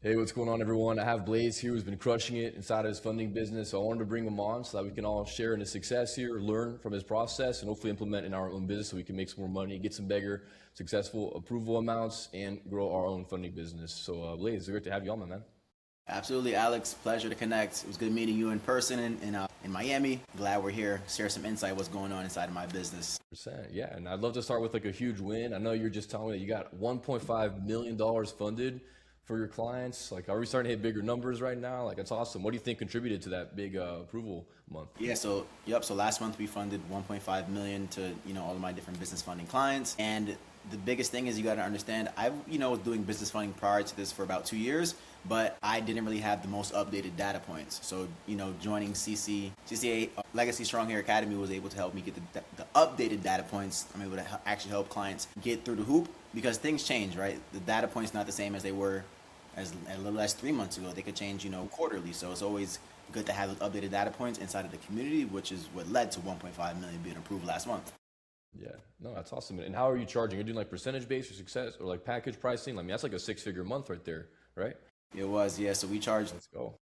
Hey, what's going on, everyone? I have Blaze here who's been crushing it inside of his funding business. So I wanted to bring him on so that we can all share in his success here, learn from his process, and hopefully implement in our own business so we can make some more money, get some bigger, successful approval amounts, and grow our own funding business. So, Blaze, it's great to have you on, my man. Absolutely, Alex. Pleasure to connect. It was good meeting you in person in Miami. Glad we're here. Share some insight what's going on inside of my business. Percent, yeah. And I'd love to start with like a huge win. I know you're just telling me that you got $1.5 million funded for your clients. Like, are we starting to hit bigger numbers right now? Like, that's awesome. What do you think contributed to that big approval month? Yeah, so yep. So last month we funded 1.5 million to all of my different business funding clients, and the biggest thing is you got to understand I was doing business funding prior to this for about 2 years, but I didn't really have the most updated data points. So joining CCA Legacy Strong Hair Academy was able to help me get the updated data points. I'm able to actually help clients get through the hoop because things change, right? The data points not the same as they were as a little less 3 months ago. They could change quarterly. So it's always good to have those updated data points inside of the community, which is what led to 1.5 million being approved last month. Yeah, no, that's awesome. And how are you charging? You're doing like percentage based or success or like package pricing? I mean, that's like a six-figure month right there, right? It was, yeah. So we charged Let's go.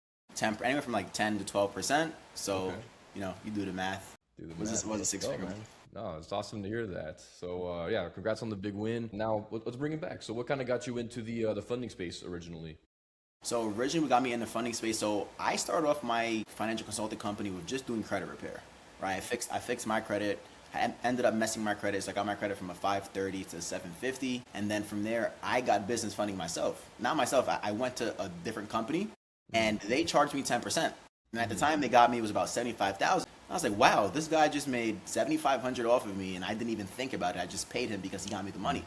anywhere from like 10 to 12%. So, Okay. You do the math. Do the Was this math. was a Let's six go, figure man. month? No, it's awesome to hear that. So, yeah, congrats on the big win. Now, let's bring it back. So, what kind of got you into the funding space originally? So originally what got me in the funding space. So I started off my financial consulting company with just doing credit repair, right? I fixed my credit. I ended up messing my credit, so I got my credit from a 530 to 750, and then from there I got business funding myself. Not myself. I went to a different company, and they charged me 10%. And at the time they got me, it was about 75,000. I was like, wow, this guy just made 7,500 off of me, and I didn't even think about it. I just paid him because he got me the money.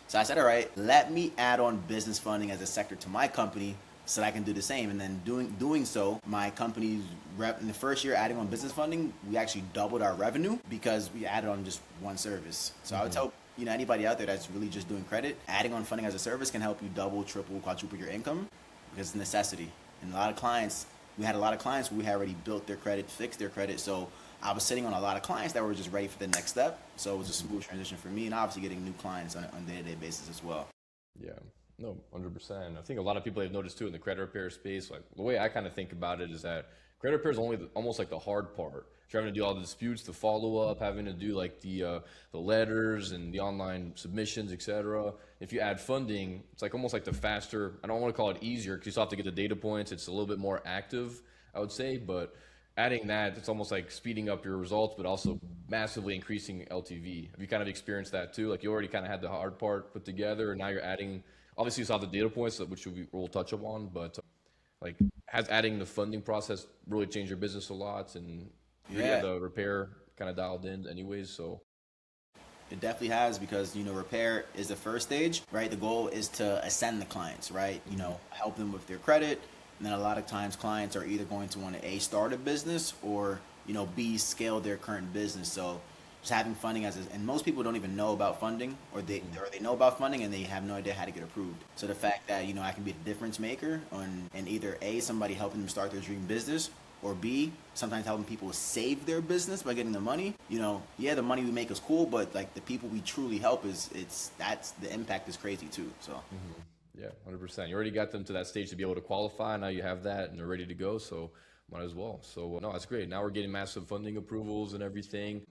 So I said, all right, let me add on business funding as a sector to my company so that I can do the same. And then doing so, my company's in the first year adding on business funding, we actually doubled our revenue because we added on just one service. So I would tell anybody out there that's really just doing credit, adding on funding as a service can help you double, triple, quadruple your income because it's a necessity. And we had a lot of clients who had already built their credit, fixed their credit. So I was sitting on a lot of clients that were just ready for the next step. So it was a smooth transition for me and obviously getting new clients on a day-to-day basis as well. Yeah, no, 100%. I think a lot of people have noticed too in the credit repair space. Like the way I kind of think about it is that credit repair is only almost like the hard part. You're having to do all the disputes, the follow up, having to do like the letters and the online submissions, etc. If you add funding, it's like almost like the faster. I don't want to call it easier because you still have to get the data points. It's a little bit more active, I would say, but adding that, it's almost like speeding up your results, but also massively increasing LTV. Have you kind of experienced that too? Like you already kind of had the hard part put together, and now you're adding. Obviously, you saw the data points, which we'll touch upon, but like, has adding the funding process really changed your business a lot? And you already had Yeah, the repair kind of dialed in, anyways. So it definitely has because repair is the first stage, right? The goal is to ascend the clients, right? Help them with their credit. And then a lot of times clients are either going to want to A, start a business or B, scale their current business. So just having funding and most people don't even know about funding, or they know about funding and they have no idea how to get approved. So the fact that I can be a difference maker on and either A, somebody helping them start their dream business, or B, sometimes helping people save their business by getting the money. Yeah, the money we make is cool, but like the people we truly help that's the impact is crazy too. So yeah, 100%. You already got them to that stage to be able to qualify. Now you have that, and they're ready to go. So might as well. So no, that's great. Now we're getting massive funding approvals and everything.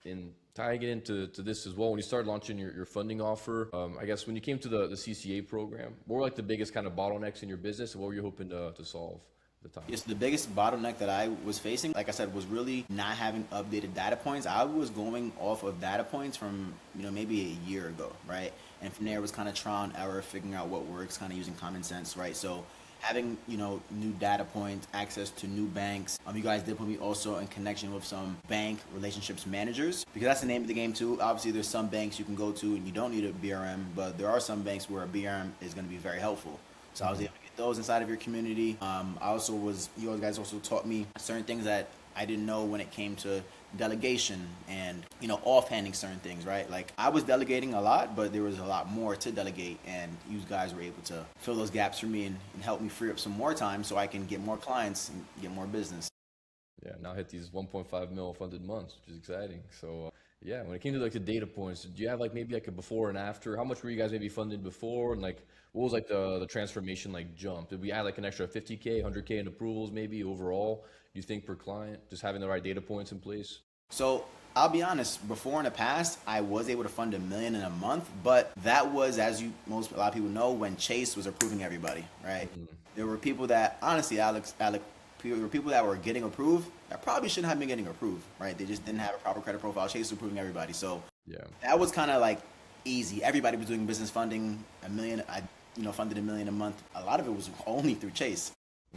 And tying it into this as well, when you started launching your funding offer, I guess when you came to the CCA program, what were like the biggest kind of bottlenecks in your business, and what were you hoping to solve at the time? yes, the biggest bottleneck that I was facing, like I said, was really not having updated data points. I was going off of data points from, maybe a year ago, right? And from there it was kind of trial and error, figuring out what works, kind of using common sense, right? So having, new data points, access to new banks. You guys did put me also in connection with some bank relationships managers because that's the name of the game too. Obviously, there's some banks you can go to and you don't need a BRM, but there are some banks where a BRM is going to be very helpful. So I was able to get those inside of your community. You guys also taught me certain things that I didn't know when it came to delegation and, offhanding certain things, right? Like I was delegating a lot, but there was a lot more to delegate. And you guys were able to fill those gaps for me and help me free up some more time so I can get more clients and get more business. Yeah, now hit these 1.5 mil funded months, which is exciting. So Yeah, when it came to like the data points, do you have like maybe like a before and after? How much were you guys maybe funded before, and like what was like the transformation like jump? Did we add like an extra 50K, 100K in approvals maybe overall? You think per client, just having the right data points in place? So I'll be honest, before in the past, I was able to fund 1 million in a month, but that was, as you most a lot of people know, when Chase was approving everybody, right? Mhm. There were people that, honestly, there were people that were getting approved that probably shouldn't have been getting approved, right? They just didn't have a proper credit profile. Chase was approving everybody, so Yeah. that was kind of like easy. Everybody was doing business funding 1 million. I funded 1 million a month. A lot of it was only through Chase.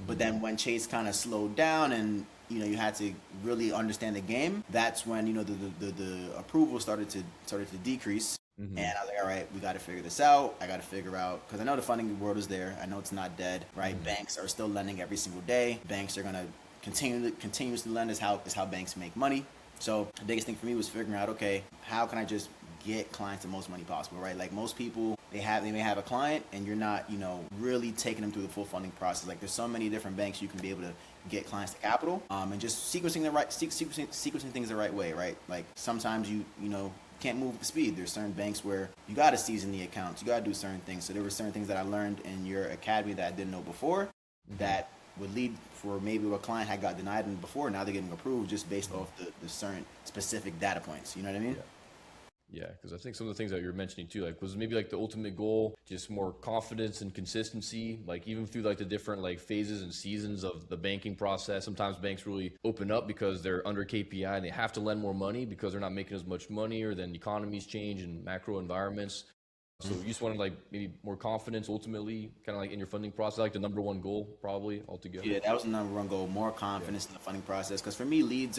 But Hmm. then when Chase kind of slowed down and you had to really understand the game, that's when the approval started to decrease. Hmm. And I was like, all right, we got to figure this out. I got to figure out because I know the funding world is there. I know it's not dead, right? Hmm. Banks are still lending every single day. Banks are gonna continuously lend is how banks make money. So the biggest thing for me was figuring out, okay, how can I just get clients the most money possible, right? Like most people, they may have a client and you're not, really taking them through the full funding process. Like there's so many different banks you can be able to get clients to capital, and just sequencing things the right way, right? Like sometimes you can't move at the speed. There's certain banks where you got to season the accounts, you got to do certain things. So there were certain things that I learned in your academy that I didn't know before Hmm. that would lead for maybe what a client had got denied and before now they're getting approved just based off the certain specific data points. You know what I mean? Yeah. Yeah, because I think some of the things that you're mentioning too, like was maybe like the ultimate goal, just more confidence and consistency, like even through like the different like phases and seasons of the banking process. Sometimes banks really open up because they're under KPI and they have to lend more money because they're not making as much money, or then economies change and macro environments. So you just wanted like maybe more confidence ultimately, kind of like in your funding process, like the number one goal probably altogether. Yeah, that was the number one goal, more Yeah. confidence in the funding process. Because for me,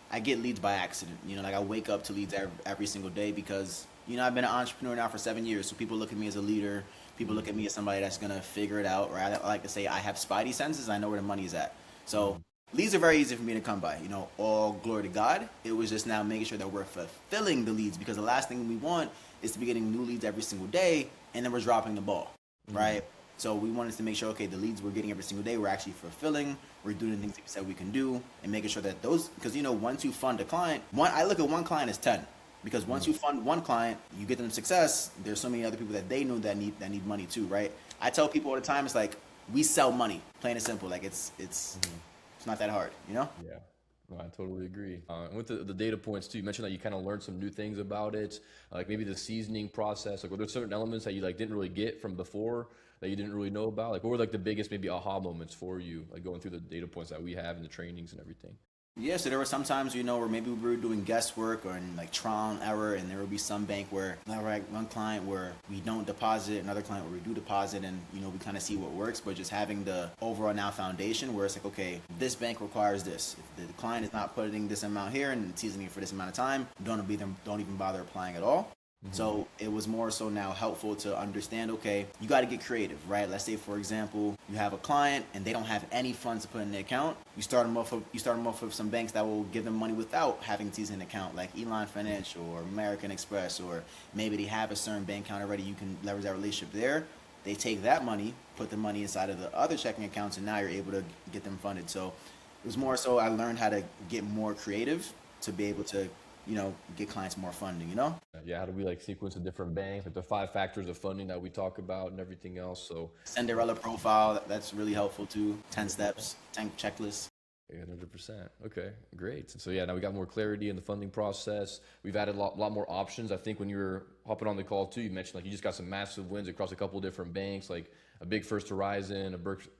I get leads by accident. Like I wake up to leads every single day because, I've been an entrepreneur now for 7 years. So people look at me as a leader. People look at me as somebody that's going to figure it out. Right. I like to say I have spidey senses. I know where the money is at. So Mhm. leads are very easy for me to come by. All glory to God. It was just now making sure that we're fulfilling the leads because the last thing we want is to be getting new leads every single day and then we're dropping the ball. Mhm. Right. So we wanted to make sure, okay, the leads we're getting every single day, we're actually fulfilling. We're doing the things that we said we can do, and making sure that those, because once you fund a client, I look at one client as 10, because once Mhm. you fund one client, you get them success. There's so many other people that they know that need money too, right? I tell people all the time, it's like we sell money, plain and simple. Like Mhm. it's not that hard, you know? Yeah, no, I totally agree. And with the data points too, you mentioned that you kind of learned some new things about it, like maybe the seasoning process. Like, were there certain elements that you like didn't really get from before that you didn't really know about? Like, what were like the biggest maybe aha moments for you, like going through the data points that we have in the trainings and everything? Yeah, so there were some times, where maybe we were doing guesswork or in like trial and error, and there would be some bank where, all right, one client where we don't deposit, another client where we do deposit, and we kind of see what works. But just having the overall now foundation where it's like, okay, this bank requires this. If the client is not putting this amount here and seasoning for this amount of time, don't even bother applying at all. Hmm. So it was more so now helpful to understand, okay, you got to get creative, right? Let's say, for example, you have a client and they don't have any funds to put in the account. You start them off with some banks that will give them money without having to use an account, like Elon Financial or American Express, or maybe they have a certain bank account already. You can leverage that relationship there. They take that money, put the money inside of the other checking accounts, and now you're able to get them funded. So it was more so I learned how to get more creative to be able to, get clients more funding. Yeah, how do we like sequence the different banks, like the 5 factors of funding that we talk about and everything else? So Cinderella profile, that's really helpful too. 10 steps, 10 checklists. 100%. Okay, great. So yeah, now we got more clarity in the funding process. We've added lot more options. I think when you were hopping on the call too, you mentioned like you just got some massive wins across a couple different banks, like a big First Horizon,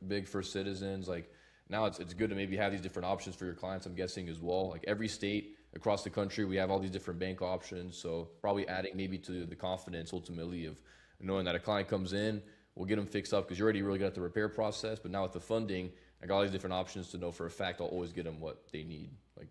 big First Citizens. Like now it's good to maybe have these different options for your clients. I'm guessing as well. Like every state across the country, we have all these different bank options. So probably adding maybe to the confidence ultimately of knowing that a client comes in, we'll get them fixed up because you're already really good at the repair process. But now with the funding, I got all these different options to know for a fact I'll always get them what they need. Like,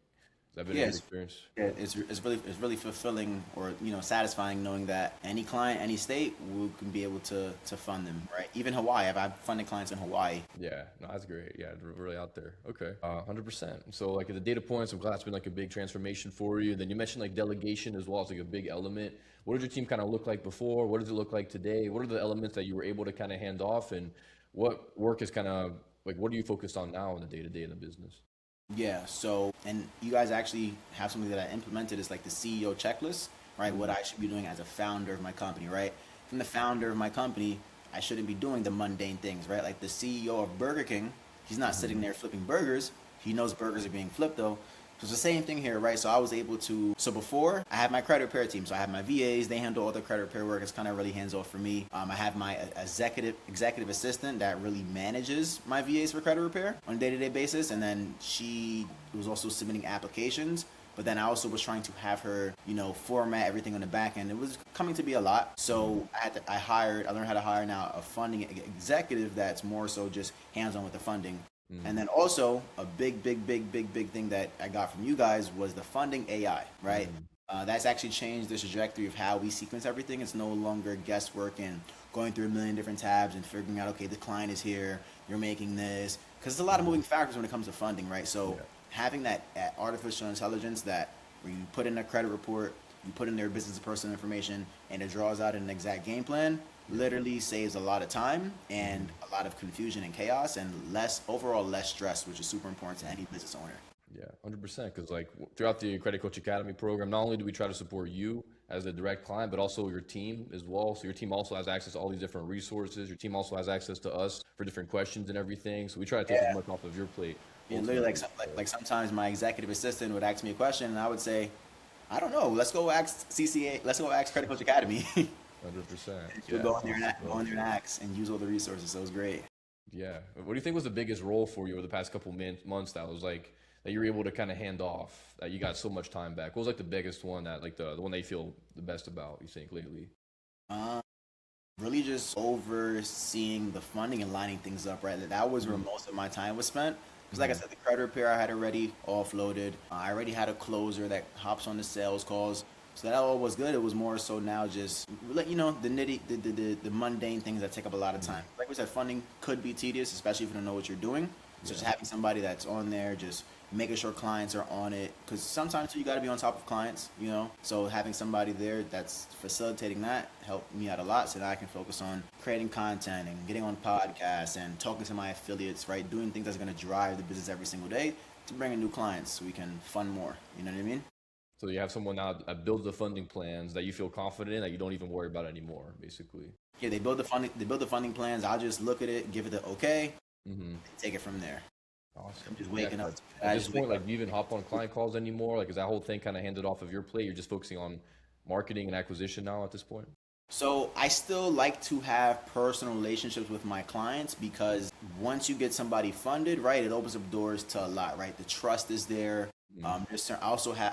has that been a good Yes. experience? Yeah, it's really fulfilling or satisfying knowing that any client, any state, we can be able to fund them, right? Even Hawaii, I've funded clients in Hawaii. Yeah, no, that's great. Yeah, really out there. Okay, 100%. So like the data points, I'm glad it's been like a big transformation for you. Then you mentioned like delegation as well as like a big element. What did your team kind of look like before? What does it look like today? What are the elements that you were able to kind of hand off, and what work is kind of like what are you focused on now in the day to day in the business? Yeah, so, and you guys actually have something that I implemented is like the CEO checklist, right? What I should be doing as a founder of my company, right? From the founder of my company, I shouldn't be doing the mundane things, right? Like the CEO of Burger King, he's not sitting there flipping burgers. He knows burgers are being flipped though. So it's the same thing here, right? So I was able to. So before I had my credit repair team, so I have my VAs. They handle all the credit repair work. It's kind of really hands off for me. I have my executive assistant that really manages my VAs for credit repair on a day to day basis, and then she was also submitting applications. But then I also was trying to have her, format everything on the back end. It was coming to be a lot. So I learned how to hire now a funding executive that's more so just hands on with the funding. And then also a big thing that I got from you guys was the funding AI, right? That's actually changed the trajectory of how we sequence everything. It's no longer guesswork and going through a million different tabs and figuring out, okay, the client is here, you're making this, because there's a lot of moving factors when it comes to funding, right? So having that artificial intelligence that where you put in a credit report, you put in their business and personal information, and it draws out an exact game plan, literally saves a lot of time and a lot of confusion and chaos and less stress, which is super important to any business owner. Yeah, 100%. Because like throughout the Credit Coach Academy program, not only do we try to support you as a direct client, but also your team as well. So your team also has access to all these different resources. Your team also has access to us for different questions and everything. So we try to take as Yeah. much off of your plate. And literally, Ultimately. like sometimes my executive assistant would ask me a question, and I would say, I don't know. Let's go ask CCA. Let's go ask Credit Coach Academy. 100%. She'll Yeah. go in there and ask and use all the resources. So it was great. Yeah. What do you think was the biggest role for you over the past couple months that was like that you were able to kind of hand off that you got so much time back? What was like the biggest one that like the one that you feel the best about, you think, lately? Um, Really just overseeing the funding and lining things up, right? That was where most of my time was spent. Because, like I Mm-hmm. said, the credit repair I had already offloaded. I already had a closer that hops on the sales calls. So that all was good. It was more so now just let the nitty, the mundane things that take up a lot of time. Like we said, funding could be tedious, especially if you don't know what you're doing. So Yeah. just having somebody that's on there, just making sure clients are on it, because sometimes you got to be on top of clients. So having somebody there that's facilitating that helped me out a lot, so that I can focus on creating content and getting on podcasts and talking to my affiliates, right? Doing things that's going to drive the business every single day to bring in new clients, so we can fund more. You know what I mean? So you have someone now that builds the funding plans that you feel confident in that you don't even worry about anymore, basically. Yeah, they build the funding. They build the funding plans. I'll just look at it, give it the okay, Mm-hmm. take it from there. Awesome. I'm just Yeah, waking up. at I this just wake point, like, up. do you even hop on client calls anymore? Like, is that whole thing kind of handed off of your plate? You're just focusing on marketing and acquisition now at this point? So I still like to have personal relationships with my clients, because once you get somebody funded, right, it opens up doors to a lot, right? The trust is there. I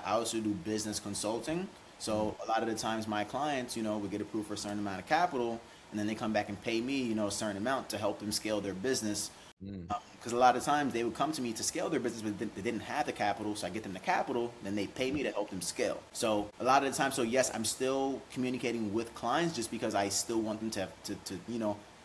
also do business consulting. So a lot of the times my clients, would get approved for a certain amount of capital, and then they come back and pay me, a certain amount to help them scale their business. Mm, Because a lot of times they would come to me to scale their business, but they didn't have the capital. So I get them the capital, then they pay me to help them scale. So a lot of the time, so yes, I'm still communicating with clients, just because I still want them to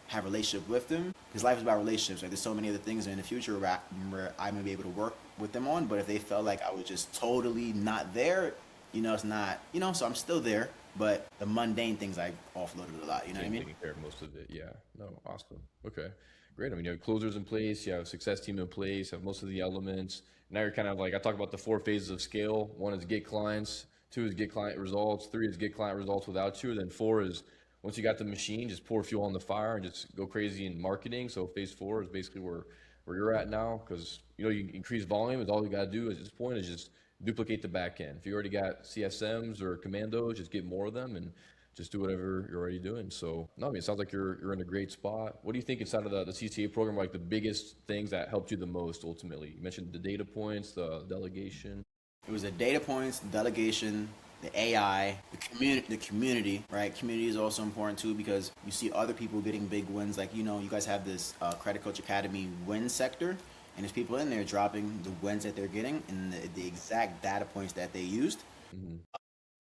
have a relationship with them. Because life is about relationships. Like, there's so many other things in the future where I may be able to work with them on. But if they felt like I was just totally not there, it's not, so I'm still there. But the mundane things I offloaded a lot. You know what I Taking mean? taking care of most of it. Yeah. No, awesome. Okay. Great. I mean, you have closers in place, you have success team in place, you have most of the elements. Now you're kind of like, I talk about the four phases of scale. One is get clients, two is get client results, three is get client results without you. Then four is once you got the machine, just pour fuel on the fire and just go crazy in marketing. So phase four is basically where you're at now, because you increase volume is all you got to do at this point is just duplicate the back end. If you already got CSMs or commandos, just get more of them and just do whatever you're already doing. So no, I mean, it sounds like you're in a great spot. What do you think inside of the CTA program are like the biggest things that helped you the most ultimately? You mentioned the data points, the delegation. It was the data points, the delegation, the AI, the community, right? Community is also important too, because you see other people getting big wins. Like, you guys have this Credit Coach Academy win sector, and there's people in there dropping the wins that they're getting and the exact data points that they used. Hmm.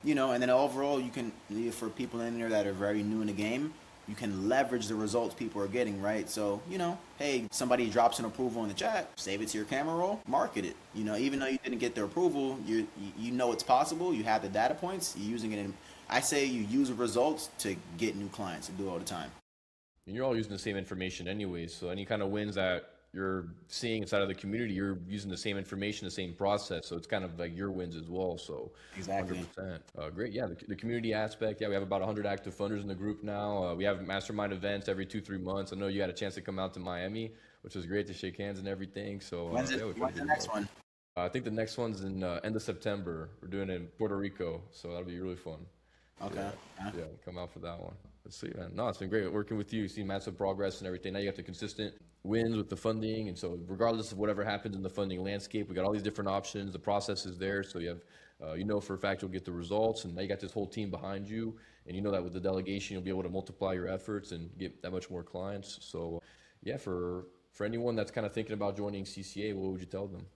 And then overall, for people in there that are very new in the game, you can leverage the results people are getting, right? So, hey, somebody drops an approval in the chat, save it to your camera roll, market it. Even though you didn't get their approval, you know it's possible. You have the data points. You're using it in. I say you use the results to get new clients and do it all the time. And you're all using the same information anyways. So any kind of wins that you're seeing inside of the community, you're using the same information, the same process. So it's kind of like your wins as well. So Exactly. 100%. Great. Yeah. The community aspect. Yeah. We have about 100 active funders in the group now. We have mastermind events every 2-3 months. I know you had a chance to come out to Miami, which was great to shake hands and everything. So When's it? yeah, we'll try to When's get the next involved. one? I think the next one's in end of September. We're doing it in Puerto Rico. So that'll be really fun. Okay. Yeah, yeah, come out for that one. Let's see, man. No, it's been great working with you. See massive progress and everything. Now you have the consistent wins with the funding, and so regardless of whatever happens in the funding landscape, we got all these different options. The process is there, so you have, you know, for a fact you'll get the results, and now you got this whole team behind you, and you know that with the delegation you'll be able to multiply your efforts and get that much more clients. So, yeah, for anyone that's kind of thinking about joining CCA, what would you tell them?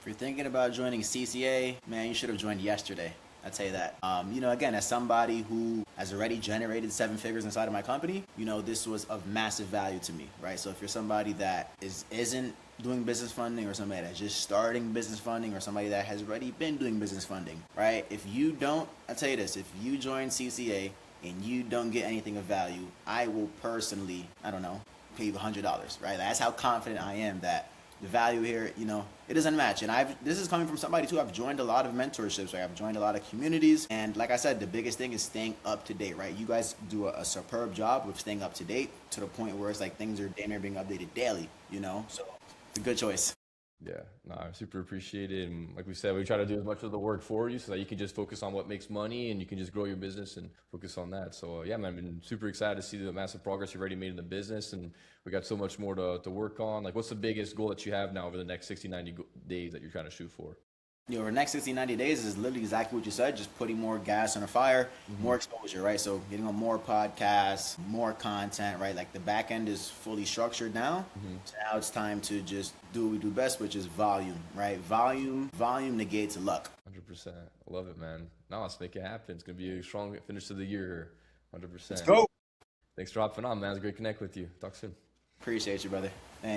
If you're thinking about joining CCA, man, you should have joined yesterday. I'd say that. You know, again, as somebody who has already generated 7 figures inside of my company, you know, this was of massive value to me, right? So if you're somebody that isn't doing business funding, or somebody that's just starting business funding, or somebody that has already been doing business funding, right? If you don't, I'll tell you this, if you join CCA and you don't get anything of value, I will personally, I don't know, pay you $100, right? That's how confident I am that the value here, you know, it doesn't match. And this is coming from somebody too. I've joined a lot of mentorships, right? I've joined a lot of communities. And like I said, the biggest thing is staying up to date, right? You guys do a superb job with staying up to date to the point where it's like things are damn near being updated daily, you know? So it's a good choice. Yeah, no, I super appreciate it. And like we said, we try to do as much of the work for you so that you can just focus on what makes money and you can just grow your business and focus on that. So, yeah, man, I've been super excited to see the massive progress you've already made in the business. And we got so much more to work on. Like, what's the biggest goal that you have now over the next 60, 90 days that you're trying to shoot for? You know, our next 60, 90 days is literally exactly what you said, just putting more gas on the fire, more exposure, right? So getting on more podcasts, more content, right? Like the back end is fully structured now. So now it's time to just do what we do best, which is volume, right? Volume negates luck. 100%. I love it, man. Now let's make it happen. It's going to be a strong finish to the year here. 100%. Let's go. Thanks for hopping on, man. It's great to connect with you. Talk soon. Appreciate you, brother. Thank you.